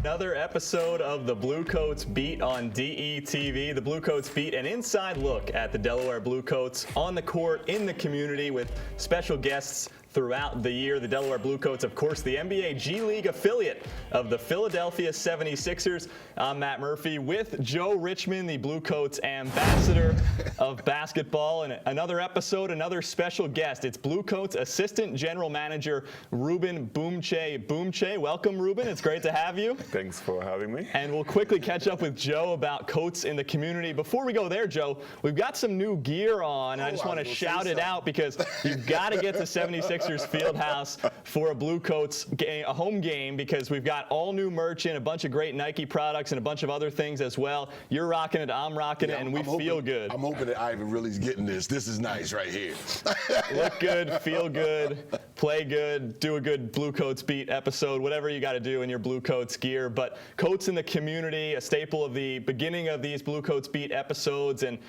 Another episode of the Bluecoats Beat on DETV. The Bluecoats Beat, an inside look at the Delaware Bluecoats on the court, in the community, with special guests throughout the year. The Delaware Bluecoats, of course, the NBA G League affiliate of the Philadelphia 76ers. I'm Matt Murphy with Joe Richmond, the Bluecoats ambassador of basketball. And another episode, another special guest. It's Bluecoats assistant general manager Ruben Boumtje Boumtje. Welcome, Ruben. It's great to have you. Thanks for having me. And we'll quickly catch up with Joe about coats in the community. Before we go there, Joe, we've got some new gear on. And I just want to shout it out because you've got to get to 76ers Fieldhouse for a Bluecoats game, a home game, because we've got all new merch in, a bunch of great Nike products and a bunch of other things as well. You're rocking it, I'm rocking it, and we feel good. I'm hoping that Ivan really's getting this. This is nice right here. Look good, feel good, play good, do a good Bluecoats Beat episode, whatever you got to do in your Bluecoats gear. But coats in the community, a staple of the beginning of these Bluecoats Beat episodes. And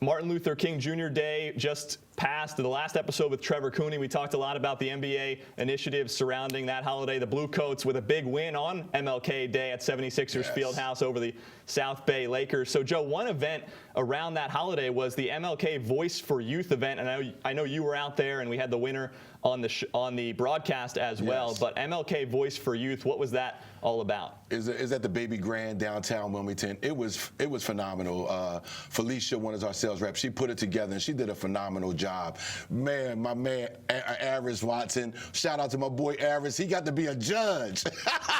Martin Luther King Jr. Day just passed. The last episode with Trevor Cooney, we talked a lot about the NBA initiatives surrounding that holiday. The Bluecoats with a big win on MLK Day at 76ers Fieldhouse over the South Bay Lakers. So, Joe, one event around that holiday was the MLK Voice for Youth event, and I know you were out there, and we had the winner on the broadcast as well. But MLK Voice for Youth, what was that all about? Is at the Baby Grand downtown Wilmington. It was phenomenal. Felicia, one of our sales reps, she put it together and she did a phenomenal job. Man, my man Aris Watson. Shout out to my boy Aris. He got to be a judge.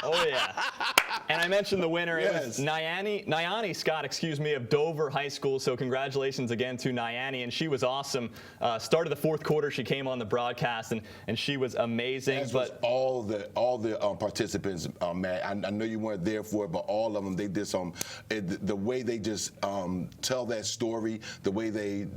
Oh yeah. And I mentioned the winner. It was Nyani Scott, of Dover High School. So congratulations again to Nyani, and she was awesome. Started the fourth quarter, she came on the broadcast, and she was amazing. As was all the participants, Matt. I know you weren't there for it, but all of them, they did some. The way they just tell that story, the way they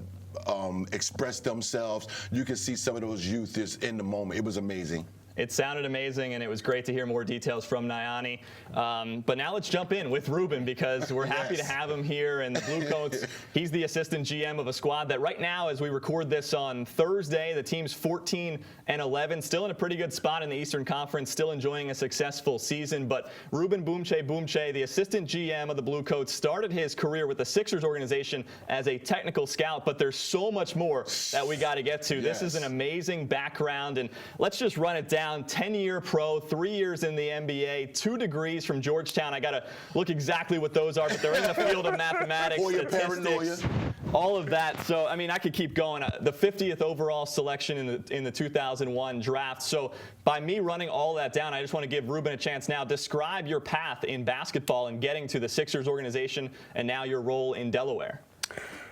express themselves, you can see some of those youth just in the moment. It was amazing. It sounded amazing, and it was great to hear more details from Nyani. But now let's jump in with Ruben, because we're happy to have him here. And the Bluecoats, he's the assistant GM of a squad that right now, as we record this on Thursday, the team's 14-11, still in a pretty good spot in the Eastern Conference, still enjoying a successful season. But Ruben Boumtje Boumtje, the assistant GM of the Bluecoats, started his career with the Sixers organization as a technical scout, but there's so much more that we got to get to. This is an amazing background, and let's just run it down. 10-year pro, 3 years in the NBA, 2 degrees from Georgetown. I got to look exactly what those are, but they're in the field of mathematics, statistics, all of that. So, I mean, I could keep going. The 50th overall selection in the 2001 draft. So, by me running all that down, I just want to give Ruben a chance now. Describe your path in basketball and getting to the Sixers organization and now your role in Delaware.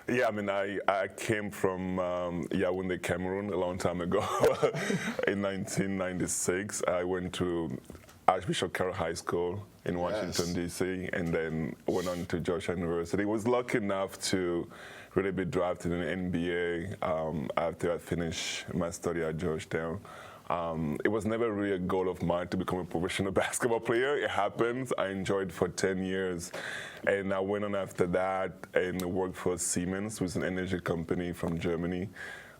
Yeah, I mean, I came from Yaoundé, Cameroon a long time ago. In 1996, I went to Archbishop Carroll High School in Washington, D.C., and then went on to Georgetown University. Was lucky enough to really be drafted in the NBA after I finished my study at Georgetown. It was never really a goal of mine to become a professional basketball player. It happens. I enjoyed it for 10 years. And I went on after that and worked for Siemens, which is an energy company from Germany,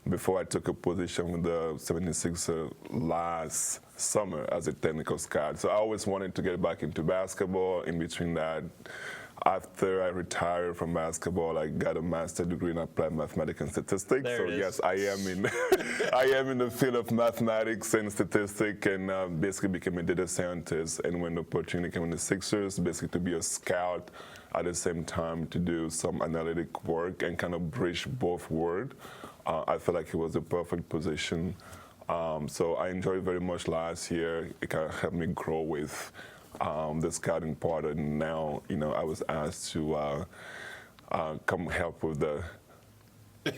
before I took a position with the 76ers last summer as a technical scout. So I always wanted to get back into basketball. In between that, after I retired from basketball, I got a master's degree in applied mathematics and statistics. So yes, I am in I am in the field of mathematics and statistics, and basically became a data scientist. And when the opportunity came in the Sixers, basically to be a scout at the same time to do some analytic work and kind of bridge both worlds, I felt like it was the perfect position. So I enjoyed very much last year. It kind of helped me grow with the scouting part, and now, I was asked to come help with the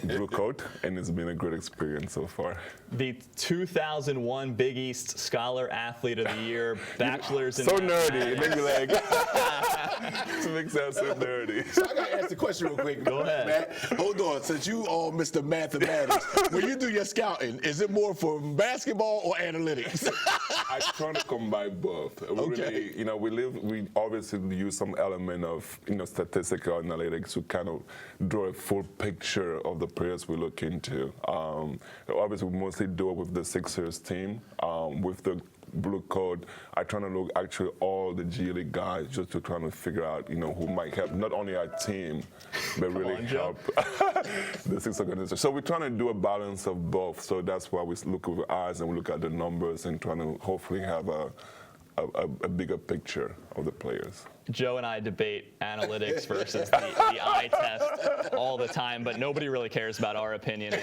Blue Coat, and it's been a great experience so far. The 2001 Big East Scholar Athlete of the Year, bachelor's in so nerdy. It made me like, it makes that so nerdy. So I got to ask the question real quick. Go ahead. Matt, hold on. Since you all Mr. Mathematics, when you do your scouting, is it more for basketball or analytics? I try to combine both. Really, we obviously use some element of, statistical analytics to kind of draw a full picture of the players we look into. Obviously, we mostly do it with the Sixers team, with the Blue Coat, I try to look actually all the G League guys just to try to figure out, who might help not only our team, but really help the six organization. So we're trying to do a balance of both. So that's why we look with eyes and we look at the numbers and trying to hopefully have a bigger picture of the players. Joe and I debate analytics versus the eye test all the time, but nobody really cares about our opinion.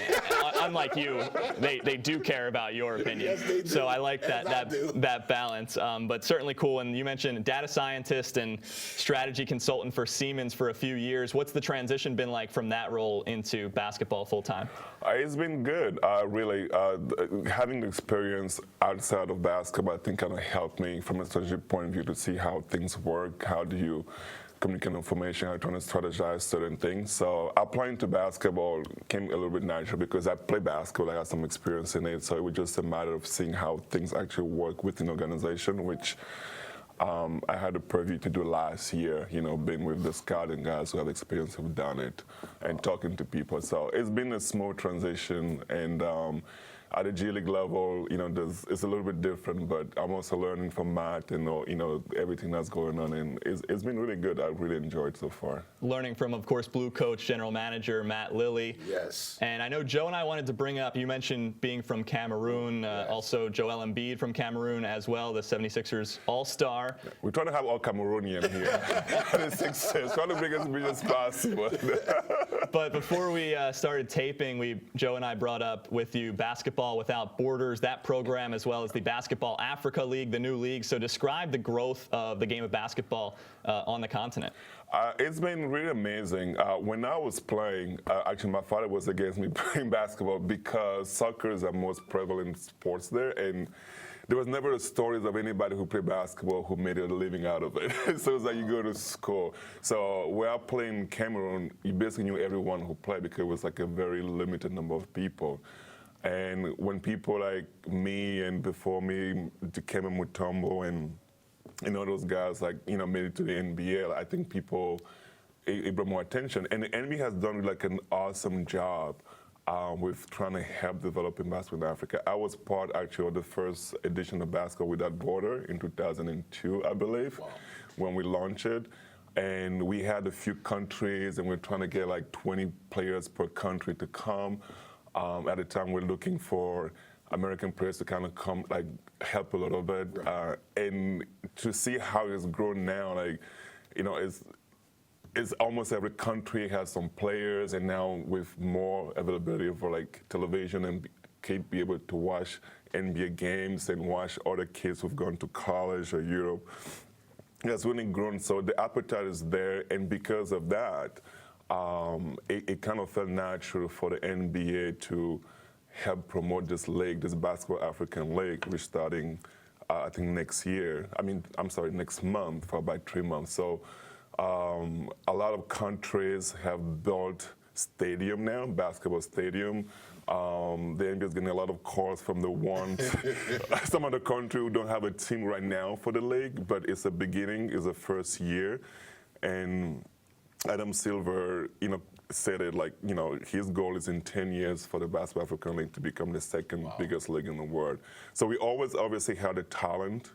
Unlike you, they do care about your opinion. Yes, they do. So I like that balance. But certainly cool. And you mentioned data scientist and strategy consultant for Siemens for a few years. What's the transition been like from that role into basketball full time? It's been good, really. Having the experience outside of basketball, I think kind of helped me from a strategic point of view to see how things work, how do you communicate information, how to strategize certain things. So applying to basketball came a little bit natural because I play basketball, I had some experience in it, so it was just a matter of seeing how things actually work within an organization, which I had the purview to do last year, being with the scouting guys who have experience who've done it and talking to people. So it's been a smooth transition, and at the G League level, it's a little bit different, but I'm also learning from Matt and everything that's going on, and it's been really good. I've really enjoyed so far. Learning from, of course, Blue Coach General Manager Matt Lilly. Yes. And I know Joe and I wanted to bring up, you mentioned being from Cameroon, also Joel Embiid from Cameroon as well, the 76ers All-Star. Yeah. We're trying to have all Cameroonian here. The Sixers, trying to bring as big as possible. But before we started taping, Joe and I brought up with you Basketball Without Borders, that program, as well as the Basketball Africa League, the new league. So describe the growth of the game of basketball on the continent. It's been really amazing. When I was playing, actually my father was against me playing basketball because soccer is the most prevalent sports there, and there was never stories of anybody who played basketball who made a living out of it. So it's like you go to school. So when I played in Cameroon, you basically knew everyone who played because it was like a very limited number of people. And when people like me and before me, Dikembe Mutombo and those guys made it to the NBA, I think it brought more attention. And the NBA has done like an awesome job with trying to help developing basketball in Africa. I was part actually of the first edition of Basketball Without Border in 2002, I believe, when we launched it. And we had a few countries, and we're trying to get like 20 players per country to come. At the time, we're looking for American players to kind of come, help a little bit. Right. And to see how it's grown now, it's almost every country has some players, and now with more availability for television and kids be able to watch NBA games and watch other kids who've gone to college or Europe. It's really grown, so the appetite is there, and because of that, it kind of felt natural for the NBA to help promote this league, this Basketball African League, which starting, I think next month for about 3 months. So a lot of countries have built stadium now, basketball stadium. The NBA is getting a lot of calls from the ones, some of the countries who don't have a team right now for the league, but it's a beginning, it's the first year. And Adam Silver, said it his goal is in 10 years for the Basketball African League to become the second biggest league in the world. So we always obviously had the talent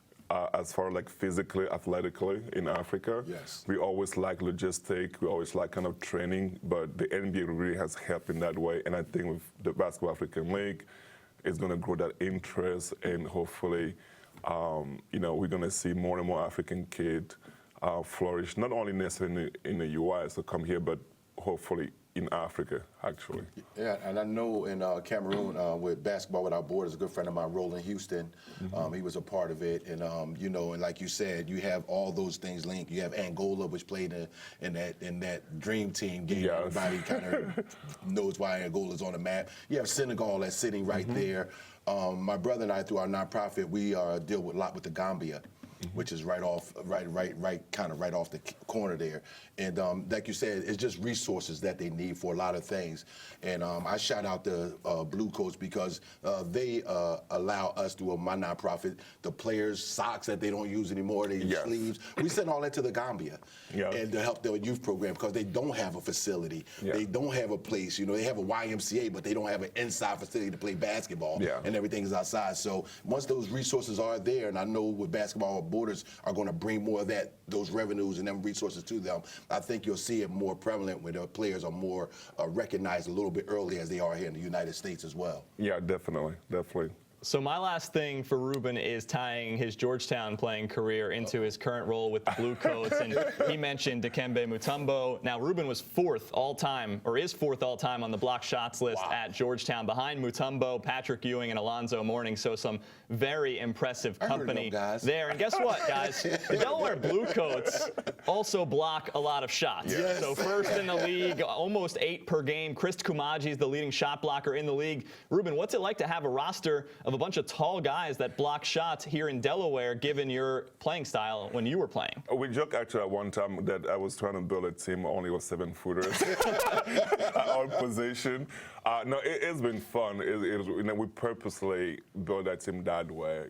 as far physically, athletically in Africa. Yes. We always like logistic, we always like kind of training, but the NBA really has helped in that way. And I think with the Basketball African League, it's going to grow that interest, and hopefully, we're going to see more and more African kids flourish, not only necessarily in the US to come here, but hopefully in Africa, actually. Yeah, and I know in Cameroon with Basketball Without Borders, a good friend of mine, Roland Houston, he was a part of it. And, and like you said, you have all those things linked. You have Angola, which played in that dream team game. Yes. Everybody kind of knows why Angola's on the map. You have Senegal that's sitting right there. My brother and I, through our nonprofit, we deal a lot with the Gambia. which is right off the corner there. And like you said, it's just resources that they need for a lot of things. And I shout out the Blue Coats because they allow us through my nonprofit, the players' socks that they don't use anymore, their sleeves. We send all that to the Gambia and to help their youth program because they don't have a facility. They don't have a place. They have a YMCA, but they don't have an inside facility to play basketball, and everything is outside. So once those resources are there, and I know with Basketball Borders are going to bring more of those revenues and them resources to them, I think you'll see it more prevalent when the players are more recognized a little bit early as they are here in the United States as well. Yeah, definitely. So my last thing for Ruben is tying his Georgetown playing career into his current role with the Blue Coats. And he mentioned Dikembe Mutombo. Now, Ruben was fourth all-time on the block shots list at Georgetown, behind Mutombo, Patrick Ewing, and Alonzo Mourning. So some very impressive company there. And guess what, guys? The Delaware Blue Coats also block a lot of shots. So first in the league, almost 8 per game. Chris Kumaji is the leading shot blocker in the league. Ruben, what's it like to have a roster of a bunch of tall guys that block shots here in Delaware, given your playing style when you were playing? We joked actually at one time that I was trying to build a team only with 7-footers at our position. No, it's been fun. We purposely built that team that way,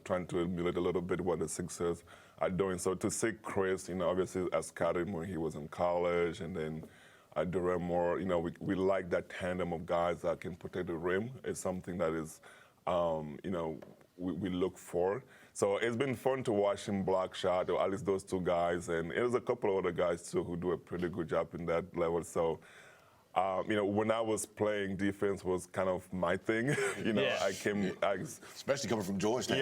trying to emulate a little bit what the Sixers are doing. So to see Chris, obviously I scouted him when he was in college, and then Durham Moore, we like that tandem of guys that can protect the rim. It's something that is we look for. So it's been fun to watch him block shot, or at least those 2 guys. And there's a couple of other guys, too, who do a pretty good job in that level. So, when I was playing, defense was kind of my thing. Especially coming from Georgetown.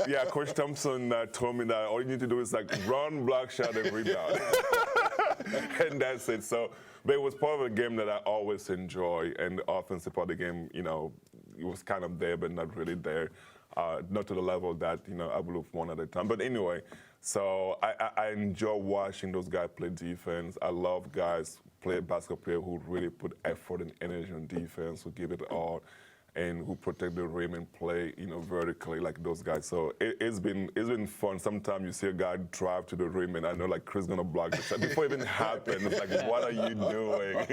Yeah, Coach Thompson told me that all you need to do is run, block shot, and rebound. And that's it. So, but it was part of a game that I always enjoy, and the offensive part of the game, it was kind of there, but not really there. Not to the level that, I would have won at the time. But anyway, so I enjoy watching those guys play defense. I love guys, basketball players who really put effort and energy on defense, who give it all, and who protect the rim and play, vertically like those guys. So it's been fun. Sometimes you see a guy drive to the rim, and I know Chris is gonna block the shot before it even happens. It's like, what are you doing?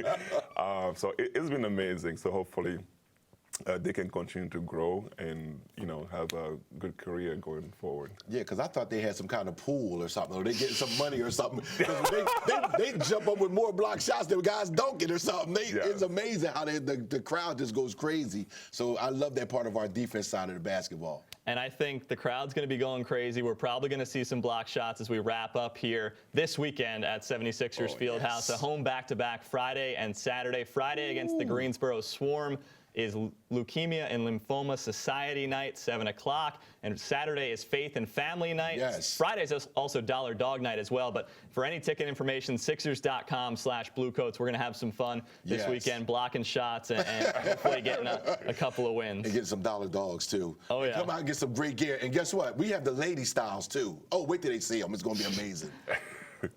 So it's been amazing. So hopefully they can continue to grow and have a good career going forward. Yeah, because I thought they had some kind of pool or something, or they getting some money or something. they jump up with more block shots than guys dunking or something. It's amazing how the crowd just goes crazy. So I love that part of our defense side of the basketball. And I think the crowd's going to be going crazy. We're probably going to see some block shots as we wrap up here this weekend at 76ers Fieldhouse. A home back-to-back Friday and Saturday. Friday against the Greensboro Swarm is Leukemia and Lymphoma Society Night, 7 o'clock. And Saturday is Faith and Family Night. Friday is also Dollar Dog Night as well. But for any ticket information, Sixers.com/Bluecoats. We're going to have some fun this weekend, blocking shots and hopefully getting a couple of wins. And getting some dollar dogs, too. Oh, yeah. Come out and get some great gear. And guess what? We have the lady styles, too. Oh, wait till they see them. It's going to be amazing.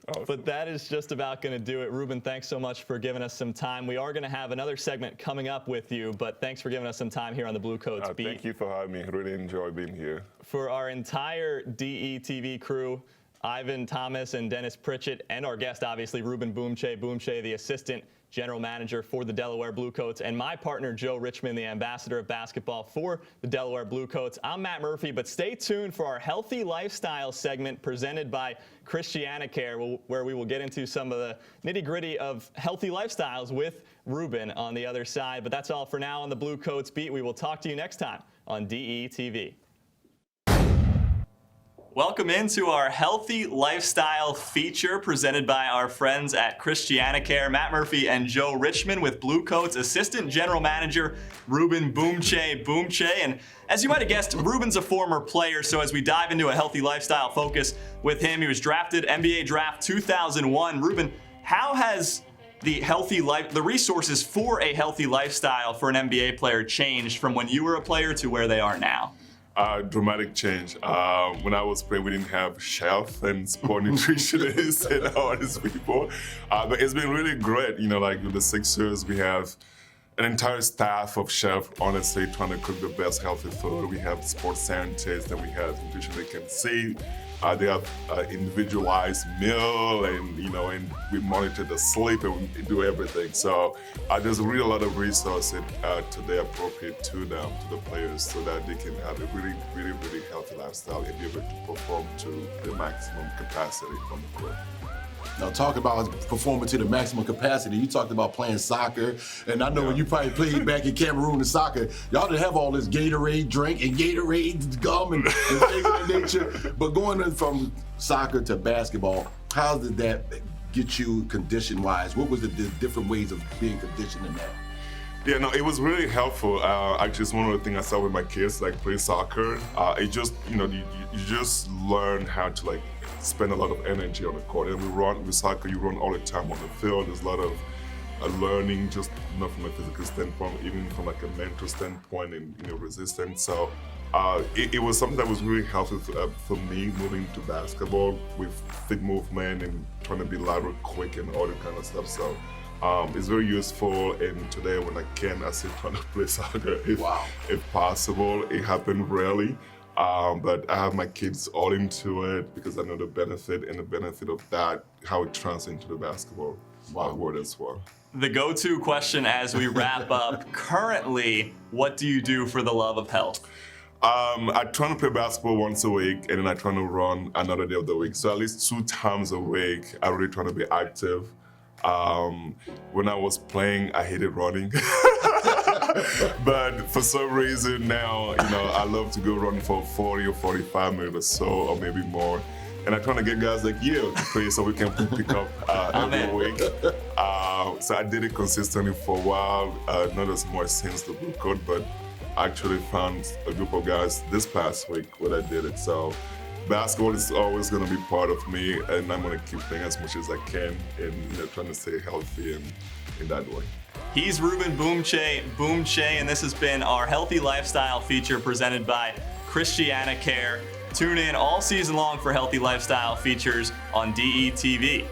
Awesome. But that is just about going to do it. Ruben, thanks so much for giving us some time. We are going to have another segment coming up with you, but thanks for giving us some time here on the Blue Coats Beat. Thank you for having me. I really enjoy being here. For our entire DETV crew, Ivan Thomas and Dennis Pritchett, and our guest, obviously, Ruben Boumtje Boumtje, the assistant general manager for the Delaware Blue Coats, and my partner, Joe Richmond, the ambassador of basketball for the Delaware Blue Coats. I'm Matt Murphy, but stay tuned for our Healthy Lifestyle segment presented by ChristianaCare, where we will get into some of the nitty-gritty of healthy lifestyles with Ruben on the other side. But that's all for now on the Blue Coats Beat. We will talk to you next time on DETV. Welcome into our Healthy Lifestyle feature presented by our friends at ChristianaCare. Matt Murphy and Joe Richmond with Blue Coats Assistant General Manager Ruben Boumtje Boumtje. And as you might have guessed, Ruben's a former player, so as we dive into a healthy lifestyle focus with him, he was drafted NBA Draft 2001. Ruben, how has the resources for a healthy lifestyle for an NBA player changed from when you were a player to where they are now? Dramatic change. When I was playing, we didn't have chef and sport nutritionists and all these people. But it's been really great. Like with the Sixers, we have an entire staff of chefs, honestly, trying to cook the best healthy food. We have sports scientists, and we have nutrition they can see. They have individualized meal, and and we monitor the sleep, and we do everything. So there's really a lot of resources today appropriate to them, to the players, so that they can have a really, really, really healthy lifestyle and be able to perform to the maximum capacity on the court. Now, talk about performing to the maximum capacity. You talked about playing soccer, and I know when you probably played back in Cameroon in soccer, y'all didn't have all this Gatorade drink and Gatorade gum and things of that nature. But going from soccer to basketball, how did that get you condition-wise? What was the different ways of being conditioned in that? Yeah, no, it was really helpful. Actually, it's one of the things I saw with my kids, like play soccer. It just, you just learn how to spend a lot of energy on the court. And we run with soccer, you run all the time on the field. There's a lot of learning, just not from a physical standpoint, even from a mental standpoint and resistance. So it was something that was really helpful for me moving to basketball with fit movement and trying to be lateral quick and all that kind of stuff. So it's very useful, and today when I still trying to play soccer if possible. It happened rarely, but I have my kids all into it because I know the benefit of that, how it translates into the basketball world as well. The go-to question as we wrap up, currently, what do you do for the love of health? I try to play basketball once a week, and then I try to run another day of the week. So at least 2 times a week, I really try to be active. When I was playing, I hated running. But for some reason now, I love to go run for 40 or 45 minutes or so, or maybe more. And I'm trying to get guys like you to play so we can pick up every week. So I did it consistently for a while, not as much since the blue coat, but I actually found a group of guys this past week when I did it. So basketball is always going to be part of me, and I'm going to keep playing as much as I can and trying to stay healthy and in that way. He's Ruben Boumtje Boumtje, and this has been our Healthy Lifestyle feature presented by ChristianaCare. Tune in all season long for Healthy Lifestyle features on DETV.